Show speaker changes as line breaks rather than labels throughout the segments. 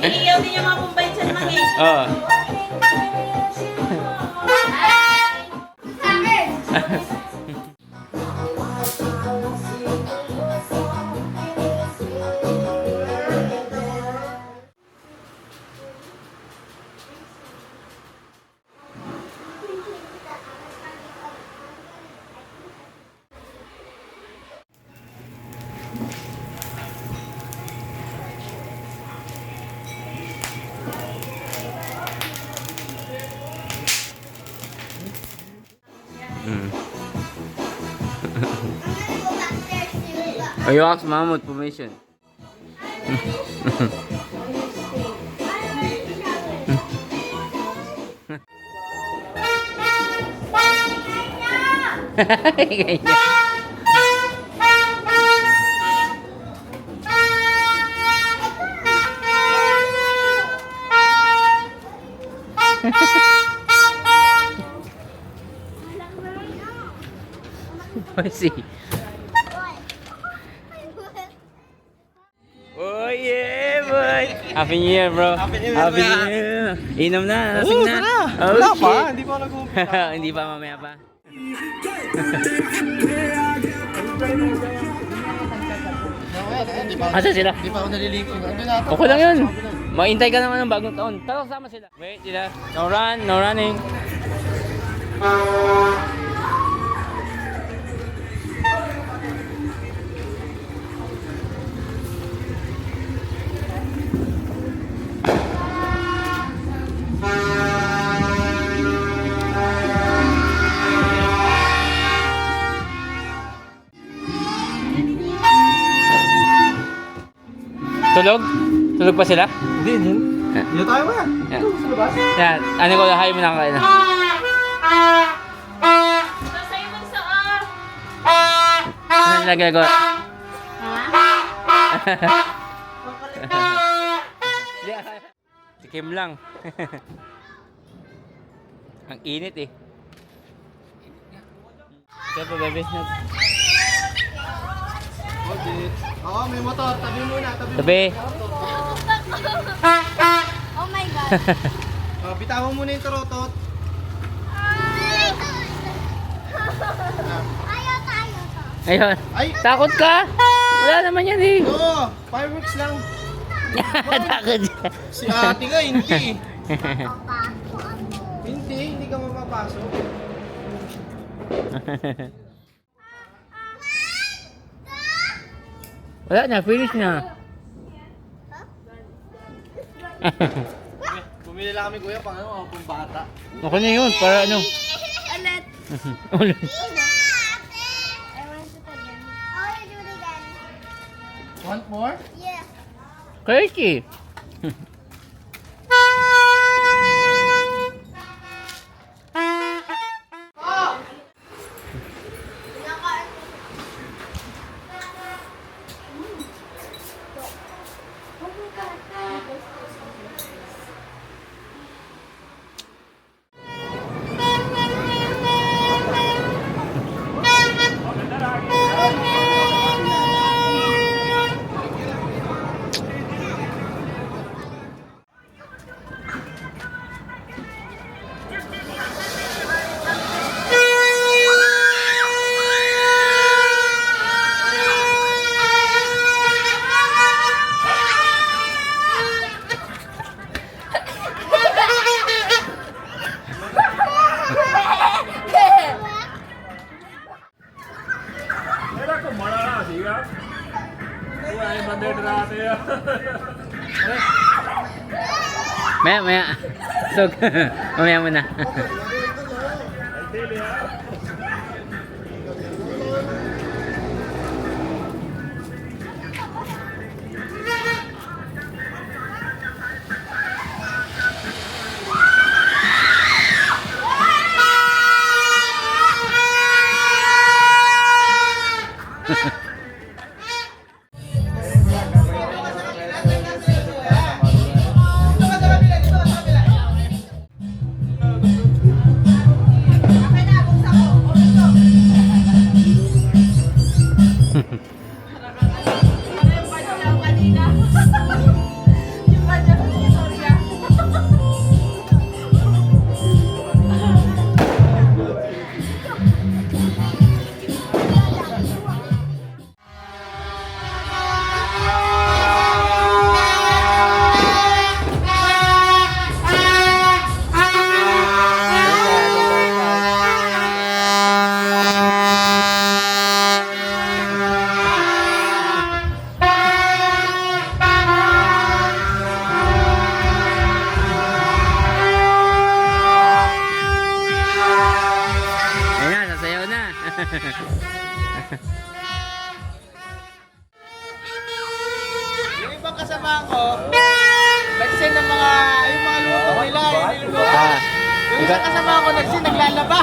Nag-iiyaw din yung mga kumbay dyan, Mang eh.
Oo. You ask Mahmoud permission. Ganyan. See. Oh yeah, boy! Happy New Year, bro!
Happy New Year,
Happy
kuya.
New Year! Inom na, lasing na! Oh,
Wala pa,
shit.
hindi pa nag-umpisa.
Hindi pa, mamaya pa. Asa sila?
Hindi pa ako naliligo. Ano na ito?
Okay lang yun. Maghintay ka naman ng bagong taon. Tara, sama sila. Wait, sila. No run, no running. Tulog? Tulog pa sila?
Hindi, hindi. Hindi tayo ba?
Yeah.
Ito, sa labas.
Yan, ano ko, hay mo na kain na.
Sa'yo magsa
Ano nilagay ko? Tikim lang. Ang init eh. Ito pa, baby.
Okay. Oo, may motor. Tabi muna.
Tabi.
Oh my God.
Bitawan muna yung tarotot.
Ayaw tayo to.
Ayun.
Ay!
Takot ka? Wala naman yan eh.
Oo, fireworks lang.
Takot siya.
Si ate nga, hindi.
Papasok ako.
Hindi ka mapapasok.
Wala na, finish na.
Bumili lang kami kuya pang ano, pang bata.
Okay na yun, para ano.
Ulit.
Ulit.
I want to put it. I want to do it again.
Want more?
Yeah.
Crazy. Maya. So, mamaya muna.
kasama ko, nag-send ng mga, yung mga luto nila, yung niluluto.
Ah.
Yung isang kasama ko, nag-send, naglalaba.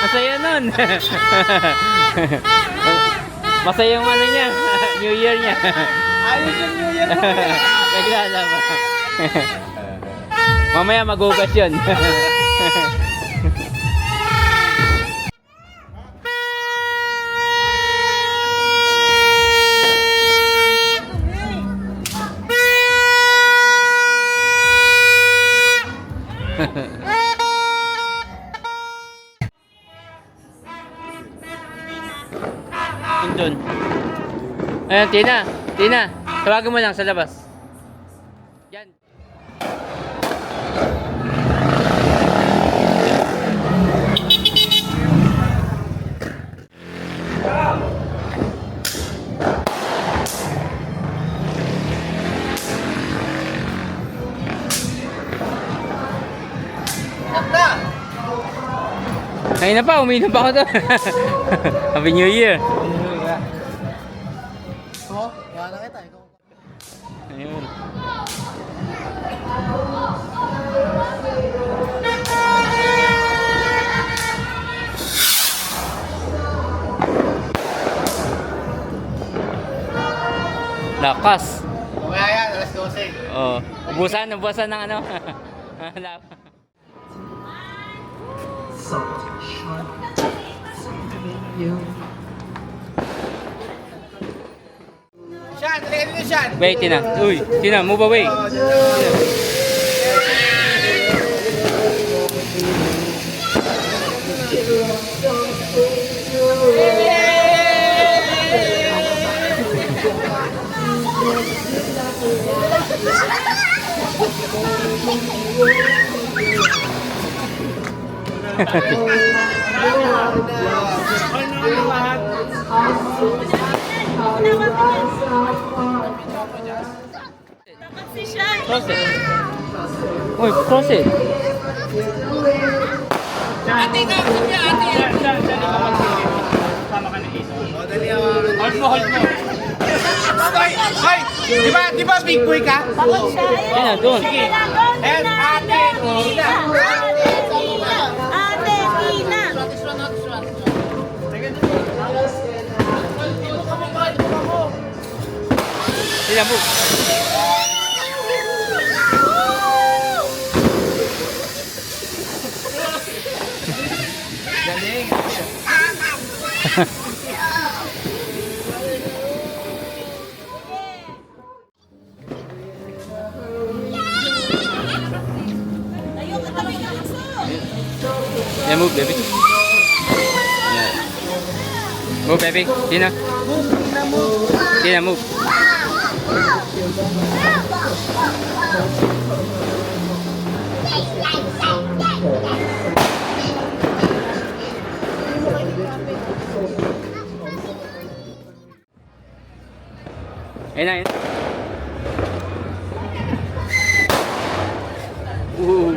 Masaya nun. Masaya yung ano niya. New Year niya.
Ayos yung New Year mo.
Naglalaba. Mamaya magugas yun. Doon. Ayan, Tina. Tina, tawagan mo lang sa labas. Yan.
Ganda!
Ngayon na pa, uminom pa ako doon. Happy New Year.
So, yan na kita. Ikaw.
Ayun. Lakas.
Mamaya yan, alas 12.
Oh, ubusan ng ano. Lakas.
Shan, talaga dito Shan.
Wait, Tina. Uy, Tina, move away.
Oh, dyan.
Dapat si Shai.
Cross it. Uy, cross it.
Ate ka, sabi ate. Oh, dali ako.
Hold mo, hold mo.
Hoy, hoy! Di ba big boy ka?
Dapat siya.
Yan na, doon.
Sige. And ate, Tina.
Ate Tina.
Tina, move.
Galing.
Ayun, katabi ka aso.
Yeah, move, baby. Yeah. Move, baby. Tina. Tina, move. Ayun na, ayun. Ooh.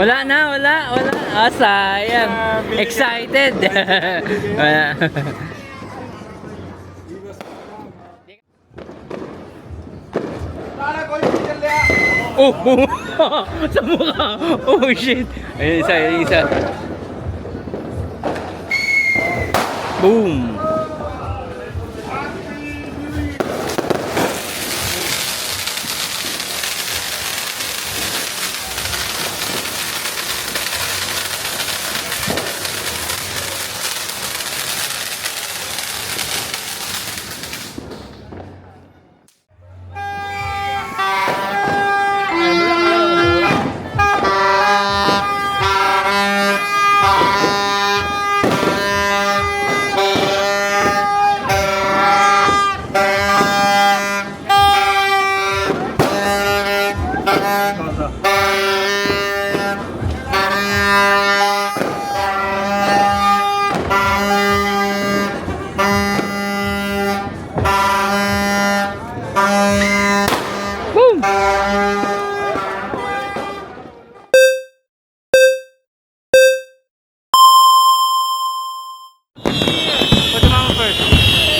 Wala na, wala. Ah, sayang. Excited. Wala. Oh, sa mukha. Oh, shit. Ayun, isa. Boom.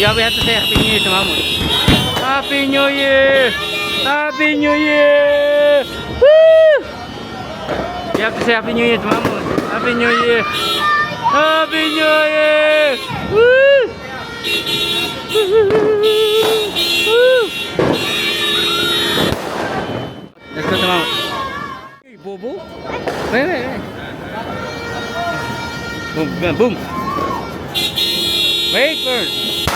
Yeah, we have to say Happy New Year to Mammoth. Happy New Year! Happy New Year! Woo! You have to say Happy New Year to Mammoth. Happy New Year! Happy New Year! Woo! Woo! Let's go to Mammoth. Hey, Bobo. Wait. Boom, boom. Wait first.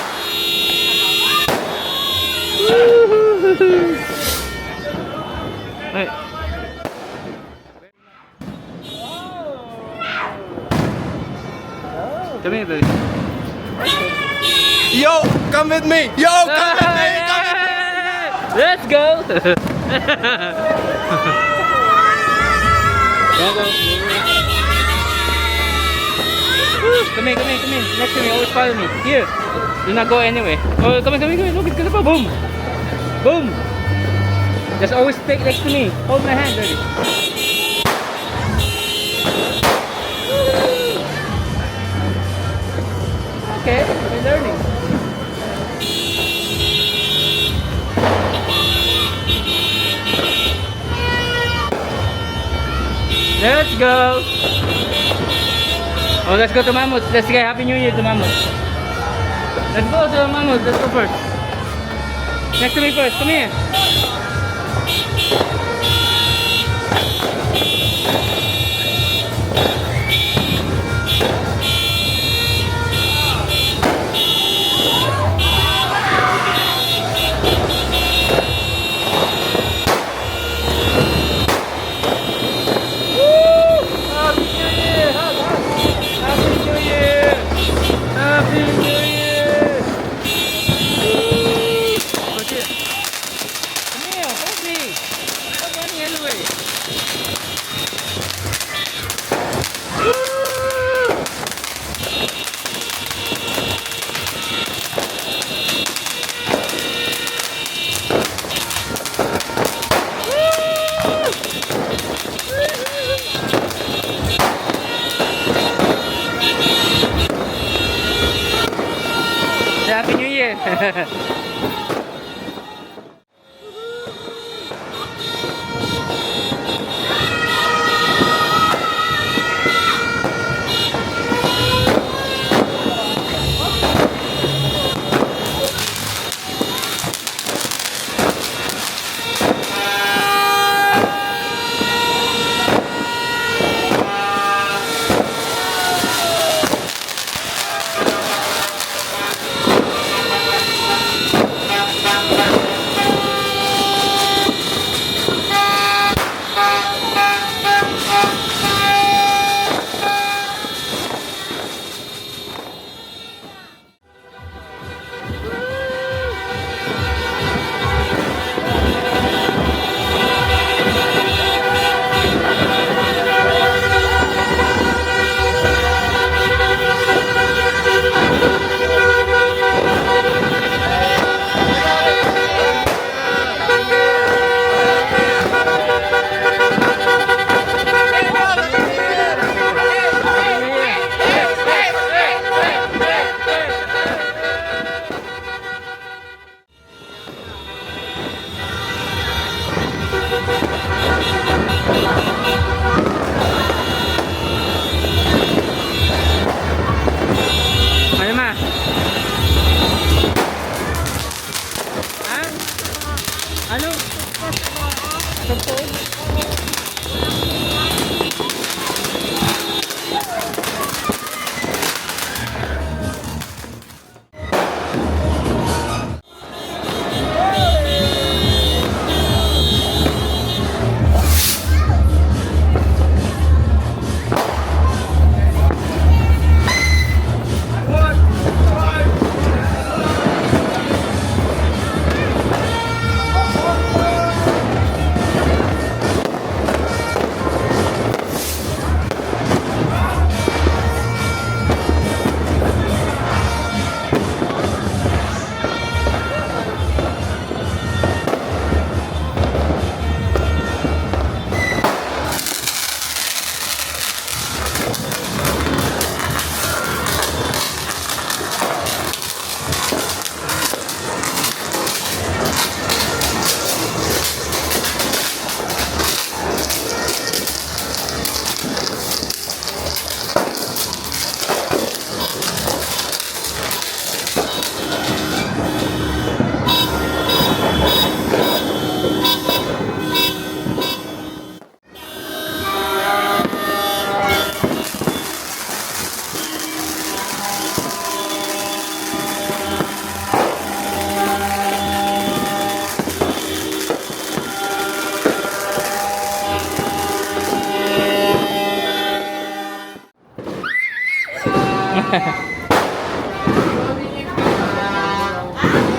Wait. Come here, baby.
Yo, come with me! Yo, come with me! Come with me!
Let's go. Go. Come here. Next to me, always follow me. Here. Do not go anywhere. Oh, come here. Look, it's gonna go. Boom. Boom. Just always stay next to me. Hold my hand, baby. Okay, we're learning. Let's go. Oh, let's go to Mammoth. Let's say Happy New Year to Mammoth. Let's go to Mammoth. Let's go first. Next to me first. Come here. Happy New Year!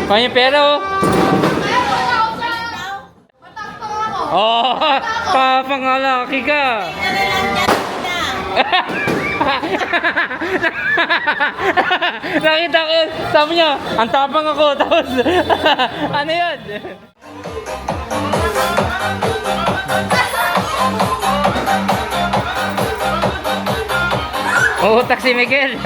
Kanya yung pera oh. Oh, papangalaki ka. Nakita ko, sabi niya, ang tapang ako. Tapos, ano yun? Uutak si Miguel.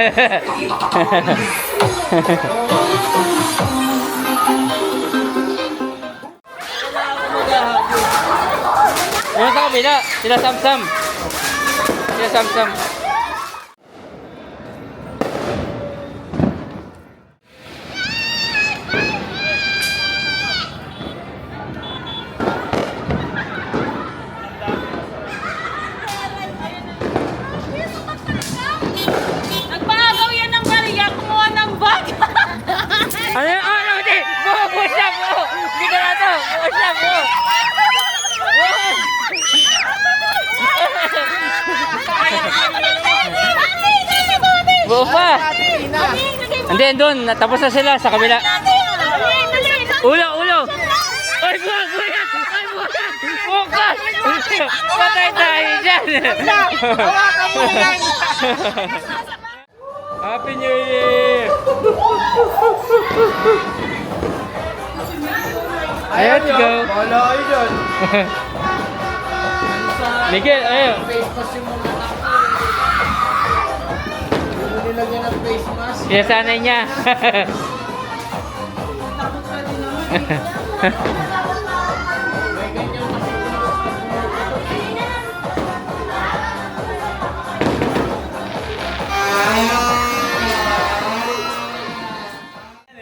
Ano sa kabila? Sila Samsam. Sila Samsam.
Nagpagaw yan ng bariya, kumuha ng bag.
Ano yun? Oh, no, hindi! Push up mo! Hindi ka na ito! Push up mo! Buo pa! Hindi, doon. Tapos na sila sa kabila. Ulo, ulo! Ay, buwag! Buwag! Ay, buwag! Bukas! Patay tayo dyan! Happy New Year! Let's go!
Wala kayo dyan.
Miguel, ayun!
Face mask yung mga anak ko. Yung nilagyan ng face mask.
Sinasanay niya.
May ganyan kasi.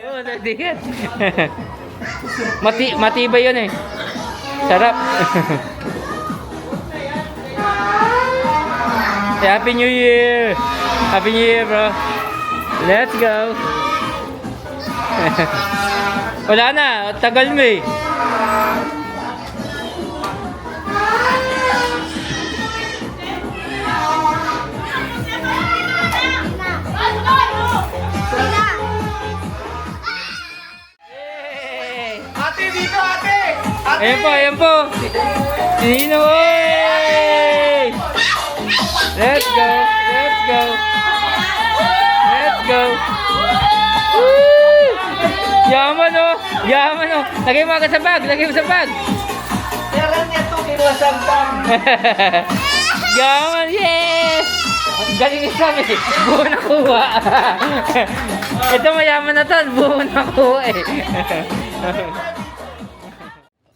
Oo, nagdigat. Matibay yun eh. Sarap. Happy New Year! Happy New Year, bro. Let's go. Wala na, tagal mo eh. Yay!
Ate, dito ate! Ate!
Ayan po, ayan po. Sino? Oy! Let's go, let's go. Let's go. Woo! Yaman oh, yaman oh. Lagay mo agad sa bag, lagay mo sa bag.
Meron ito, kinasangtang.
Yaman, yes! Galing isa eh, buo na kuha. Ito mayaman na to, buo na kuha eh.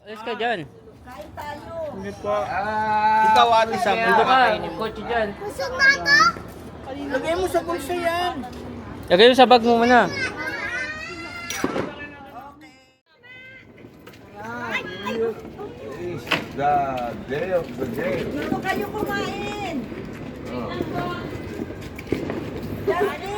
Alis ka dyan.
Ikaw ate sa
Dito ka, kotse dyan.
Busog na ako.
Lagay mo sa bulsa yan.
Lagay mo sa bag mo muna.
It's the day of the day.
Dito kayo kumain. Justin.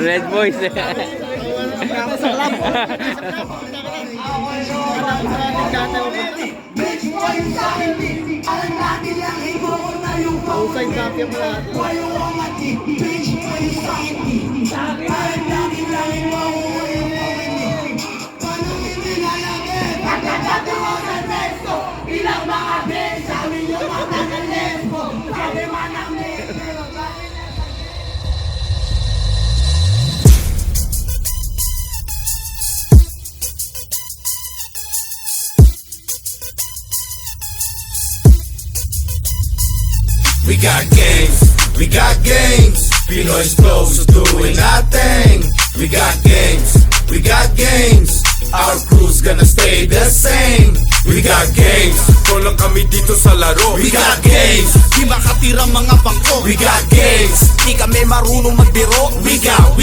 Red boys eh.
Outside copy mo lahat.
We got games. Pinoy's close doing nothing. We got games. Our crew's gonna stay the same. We got games. Control lang kami dito sa laro. We got games,
Di makatira mga bangko.
we got games.
Di kami marunong magbiro.
We got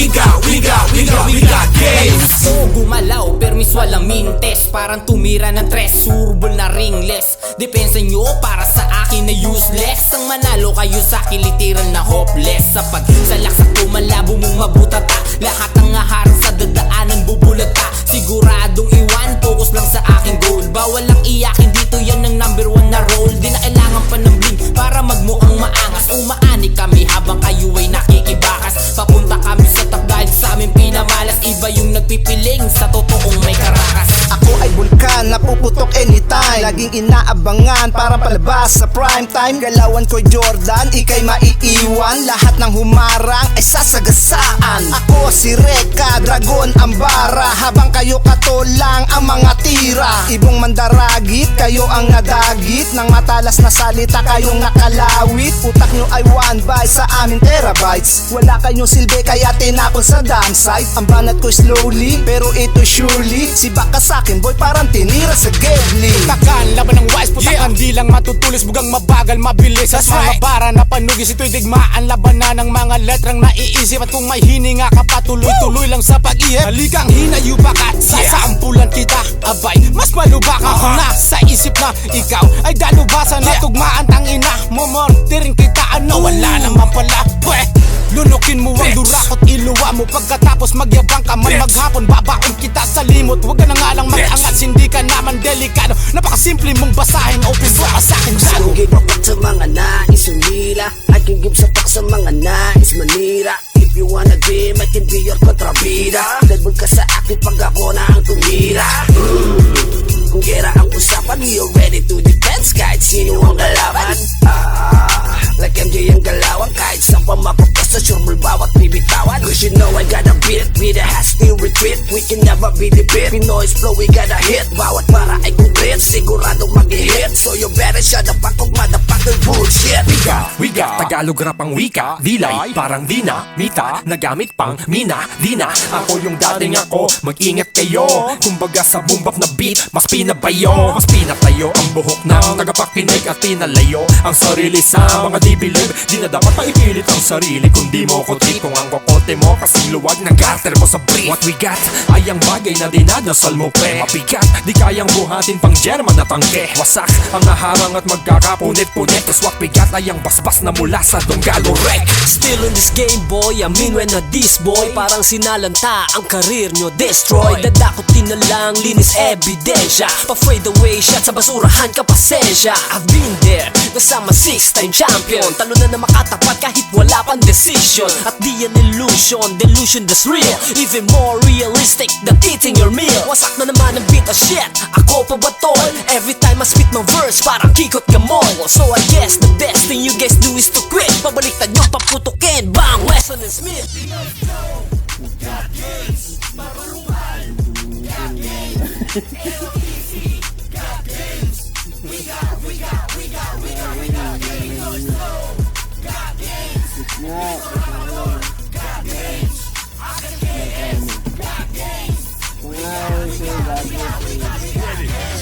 games.
Ako gumalaw, permis walang mintes. Parang tumira ng tres, surbol na ringless. Depensa nyo para sa akin na useless. Ang manalo kayo sa akin, literal na hopeless. Sa pagsalaksak ko, malabo mong mabutata. Lahat ng aharang sa dadaanan bubulata. Siguradong iwan, focus lang sa aking goal. Bawal lang iyakin dito, yan ang number 1 na role. Di na kailangan pa ng bling para magmuang maangas. Umaani kami habang kayo ay nakikibakas. Papunta kami sa top dahil sa amin pinamalas. Iba yung nagpipiling sa totoong may karakas.
Ako ay bulkan na puputok anytime. Laging inaabangan para palabas sa prime time. Galawan ko Jordan, ikay maiiwan. Lahat ng humarang ay sasagasaan. Ako si Reka, Dragon, Ambara. Habang kayo katolang ang mga tira. Ibong mandaragit, kayo ang nadagit. Nang matalas na salita, kayong nakalawit. Utak nyo ay 1 byte sa amin terabytes. Wala kayong silbi kaya tinapon sa damn site. Ang banat ko slowly, pero ito surely. Si baka sa'kin boy parang tinira sa Gedli.
Takan, laban ng wise, putakan di lang matutulis. Bugang mabagal, mabilis. At mga bara na panugis, ito'y digmaan. Labanan ng mga letrang naiisip. At kung may hininga ka pa, tuloy-tuloy lang sa pag-ihip. Halikang hinayu bakat, sasampulan kita. Abay, mas malubak ako na sa isip na ikaw ay dalubasan na tugmaan. Tangina, momortirin kita. Ano, wala naman pala, pweh. Lunukin mo ang durakot, iluwa mo. Pagkatapos magyabang ka man maghapon, babaon kita sa limot. Huwag ka na nga lang mag-angat, hindi ka naman delikado. Napakasimple mong basahin, open book ka sa'kin.
I can give a fuck sa mga nais umila. I can give sa fuck sa mga nais manira. If you wanna game, I can be your kontrabida. Deadwood ka sa akin pag ako na ang tumira. Kung gera ang usapan, we are ready to defense. Kahit sino ang galaban, like MJ ang galawan. Kahit saan pa mapapasa, sure mo bawat bibitawan. Cause you know I got a beat, with a has to retreat. We can never be the beat, Pinoy's flow we got a hit. Bawat para ay complete, siguradong mag-hit. So you better shut up, pakog motherfucker bullshit.
Wika, Tagalog rap ang wika. Dilay, parang dina, mita, nagamit pang mina, dina. Ako yung dating ako, mag-ingat kayo. Kumbaga sa boom bap na beat, mas pinabayo. Mas pinatayo ang buhok ng tagapakinig at tinalayo ang sarili sa mga di believe. Di na dapat maipilit ang sarili kung di mo ko trip. Kung ang kokote mo kasing luwag na garter mo sa brief. What we got ay ang bagay na dinadasal mo pre. Mabigat, di kayang buhatin pang German na tangke. Wasak ang naharang at magkakapunit-punit. Tapos what we got ay ang basbas na mula sa Donggalo wreck.
Still in this game boy, I mean when na this boy. Parang sinalanta ang karir nyo destroy. Dadakotin na lang, linis ebidensya. Pa-fade away shot sa basurahan ka pasensya. I've been there, kasama 6-time champion. Talo na na makatapat kahit wala pang decision. At di yan illusion, delusion that's real. Even more realistic than eating your meal. Wasak na naman ang beat of shit, ako pa ba tol? Every time I spit my verse, parang kikot ka mall. So I guess the best thing you guys do is to quit. Pabaliktad nyo paputukin, bang, Wesson and Smith.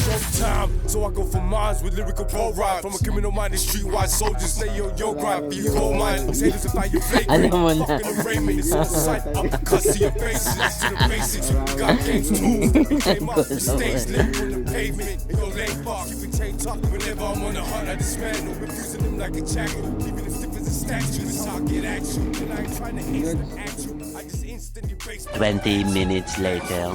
Showtime, so I go for mines with lyrical pro rhyme. From a criminal minded streetwise soldier, stay on your grind, be cold mind. Say this about your flagrant. Fucking arraignment, it's on the sight. Uppercut to your face, let's to the basics. We got games too. We came up the stage, live on the pavement. In your lane bar, keep it chain tucked. Whenever I'm on the hunt, I dismantle. Refusing them like a jackal. Keeping it stiff as a statue. That's how I get at you. And I ain't trying to instant at you. I just instantly base
20 minutes later.